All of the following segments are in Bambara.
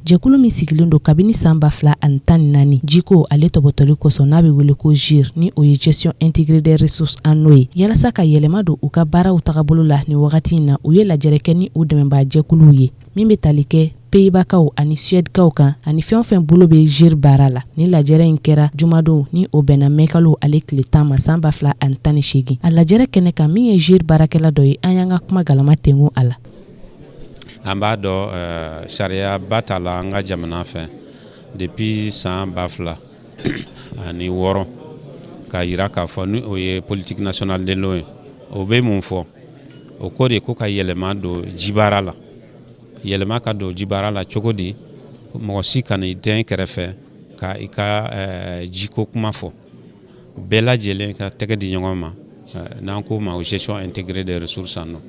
jɛkulu min sigilen don kabini san 2014 jiko ale tɔbɔtɔli kosɔn n'a bɛ wele ko GIRE ni o ye gestion intégrée des ressources en eau ye. Yalasa ka yɛlɛma don u ka baaraw tagabolo la ni wagati in na u ye lajɛrɛ kɛ ni u dɛmɛbaa jɛkuluw ye min bɛ tali kɛ Pays-Bas ani Suèdekaw kan ani fɛn fɛn bolo bɛ GIRE baara la. Ni lajɛrɛ in kɛra jumadon ni o bɛnna mɛkalo ale tile 10 ma san 2018. A lajɛrɛ kɛnɛ kan min ye GIRE baarakɛla dɔ ye an y'an ka kuma galama tengu a la. An b'a dɔn sariya ba t'a la an ka jamana fɛ depuis san 2006 k'a yira k'a fɔ ni o ye politique nationale de l'eau ye o bɛ mun fɔ o ko de ko ka yɛlɛma don jibaara la. Yɛlɛma ka don jibaara la cogo di mɔgɔ si kana i den kɛrɛfɛ ka i ka jiko kuma fɔ bɛɛ lajɛlen ka tɛgɛ di ɲɔgɔn ma n'an ko ma o gestion intégrée des ressources en eau.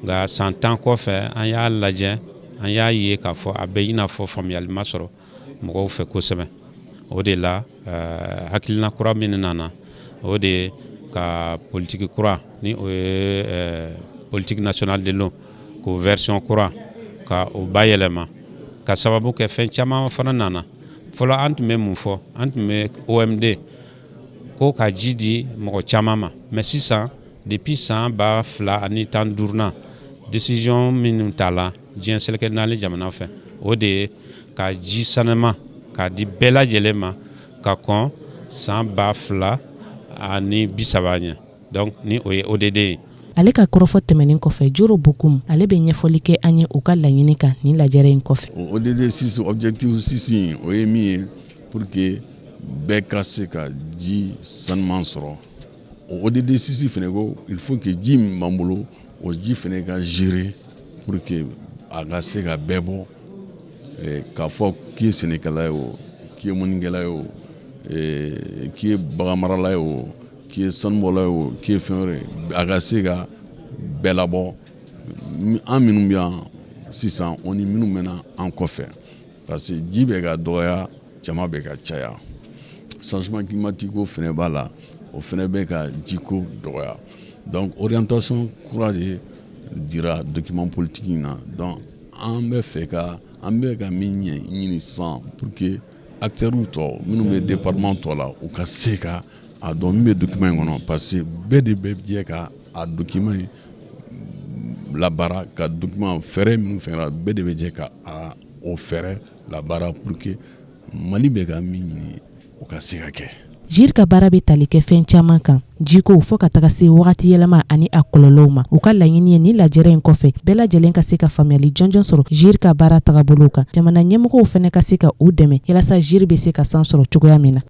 Nka san 10 kɔfɛ an y'a lajɛ an y'a ye k'a fɔ a bɛ i n'a fɔ faamuyali ma sɔrɔ mɔgɔw fɛ kosɛbɛ. O de la hakilina kura min nana o de ka politique kura ni o ye politique nationale de l'eau ko version kura ka o bayɛlɛma ka sababu kɛ fɛn caman fana nana. Fɔlɔ an tun bɛ mun fɔ an tun bɛ OMD ko ka ji di mɔgɔ caman ma mais sisan depuis san 2015 décision minnu ta la diɲɛ seleke naani jamana fɛ o de ye ka ji sanema ka di bɛɛ lajɛlen ma ka kɔn san 2030 ɲɛ donc ni o ye ODD ye. Ale ka kɔrɔfɔ tɛmɛnen kɔfɛ Joro Bokum ale bɛ ɲɛfɔli kɛ an ye u ka laɲini kan ni lajɛrɛ in kɔfɛ. ODD 6 objectif 6 o ye min ye pour que bɛɛ ka se ka ji sanuman sɔrɔ. O ODD 6 fɛnɛ ko il faut que ji min b'an bolo o ji fɛnɛ ka gérer pour que a ka se ka bɛɛ bɔ k'a fɔ k'i ye sɛnɛkɛla ye o k'i ye mɔnikɛla ye o k'i ye baganmarala ye o k'i ye sanubɔla ye o k'i ye fɛn wɛrɛ a ka se ka bɛɛ labɔ an minnu bɛ yan sisan o ni minnu bɛ na an kɔfɛ parce que ji bɛ ka dɔgɔya jama bɛ ka caya changement climatique fɛnɛ b'a la o fɛnɛ bɛ ka jiko dɔgɔya donc orientation kura de dira document politique in na donc an bɛ ka min ɲini sisan pour que acteurs tɔ minnu bɛ département tɔ la u ka se ka a dɔn min bɛ document in kɔnɔ parce que bɛɛ de bɛ jɛ ka a document in labaara ka document fɛɛrɛ minnu fɛnɛ bɛɛ de bɛ jɛ ka o fɛɛrɛ labaara pour que Mali bɛ ka min ɲini o ka se ka kɛ. GIRE ka baara bɛ tali kɛ fɛn caman kan jiko fo ka taga se wagati yɛlɛma ani a kɔlɔlɔw ma. U ka laɲini ye ni lajɛrɛ in kɔfɛ bɛɛ lajɛlen ka se ka faamuyali jɔnjɔn sɔrɔ GIRE ka baara tagabolo kan jamana ɲɛmɔgɔw fɛnɛ ka se ka u dɛmɛ yalasa GIRE bɛ se ka san sɔrɔ cogoya min na.